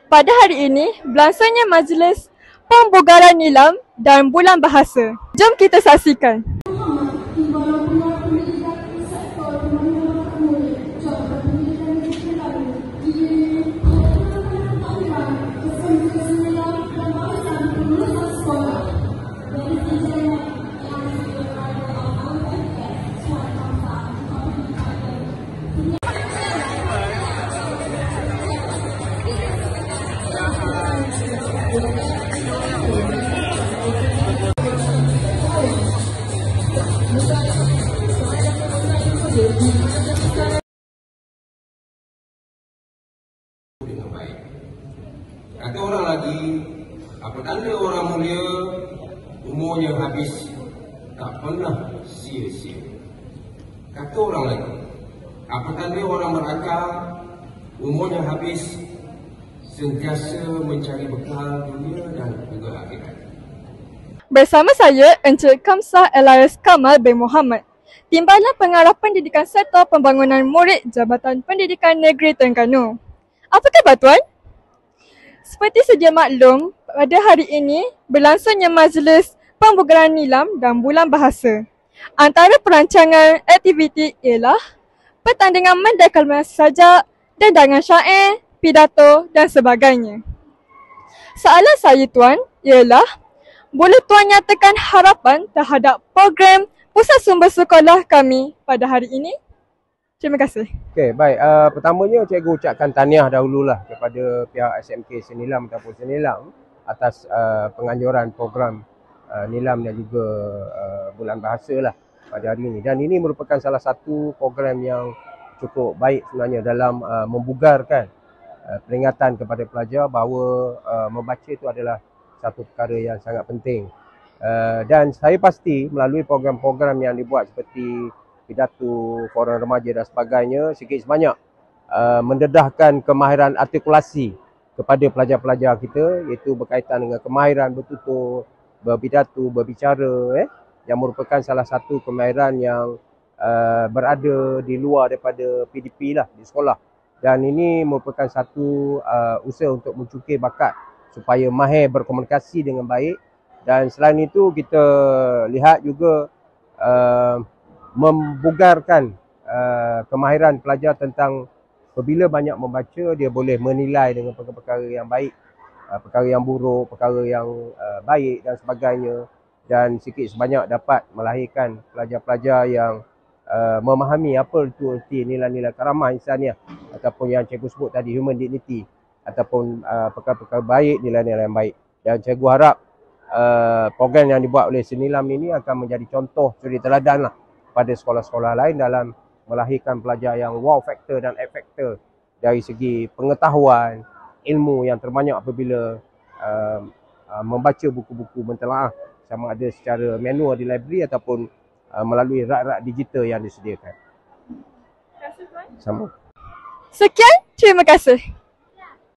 Pada hari ini, berlangsungnya Majlis Pembugaran Nilam dan Bulan Bahasa. Jom kita saksikan. Dengan baik. Kata orang lagi, apa tanda orang mulia umurnya habis tak pernah sia-sia. Kata orang lagi, apa tanda orang berakal umurnya habis sentiasa mencari bekal dunia dan juga akhirat. Bersama saya, Encik Kamsah Elias Kamal bin Muhammad, Timbalan Pengarah Pendidikan serta Pembangunan Murid Jabatan Pendidikan Negeri Terengganu. Apa khabar Tuan? Seperti sedia maklum, pada hari ini berlangsungnya Majlis Pembugaran Nilam dan Bulan Bahasa. Antara perancangan aktiviti ialah pertandingan mendeklamasi sajak, dendangan syair, pidato dan sebagainya. Soalan saya Tuan ialah, boleh Tuan nyatakan harapan terhadap program Pusat Sumber Sekolah kami pada hari ini? Terima kasih. Okey, baik. Pertamanya cikgu ucapkan tahniah dahululah kepada pihak SMK Senilam ataupun Senilam atas penganjuran program Nilam dan juga Bulan Bahasa lah pada hari ini. Dan ini merupakan salah satu program yang cukup baik sebenarnya dalam membugarkan peringatan kepada pelajar bahawa membaca itu adalah satu perkara yang sangat penting. Dan saya pasti melalui program-program yang dibuat seperti pidato, forum remaja dan sebagainya, sikit sebanyak mendedahkan kemahiran artikulasi kepada pelajar-pelajar kita, iaitu berkaitan dengan kemahiran bertutur, berpidato, berbicara, yang merupakan salah satu kemahiran yang berada di luar daripada PDP lah di sekolah. Dan ini merupakan satu usaha untuk mencukir bakat supaya mahir berkomunikasi dengan baik. Dan selain itu kita lihat juga membugarkan kemahiran pelajar tentang apabila banyak membaca, dia boleh menilai dengan perkara-perkara yang baik, perkara yang buruk, perkara yang baik dan sebagainya. Dan sikit sebanyak dapat melahirkan pelajar-pelajar yang memahami apa itu erti nilai-nilai karamah insaniah ataupun yang cikgu sebut tadi, human dignity, ataupun perkara-perkara baik, nilai-nilai yang baik. Dan cikgu harap program yang dibuat oleh Senilam ini akan menjadi contoh suri teladan lah pada sekolah-sekolah lain dalam melahirkan pelajar yang wow factor dan X factor dari segi pengetahuan, ilmu yang terbanyak apabila membaca buku-buku mentelaah, sama ada secara manual di library ataupun melalui rak-rak digital yang disediakan. Terima kasih Tuan. Sama. Sekian, terima kasih.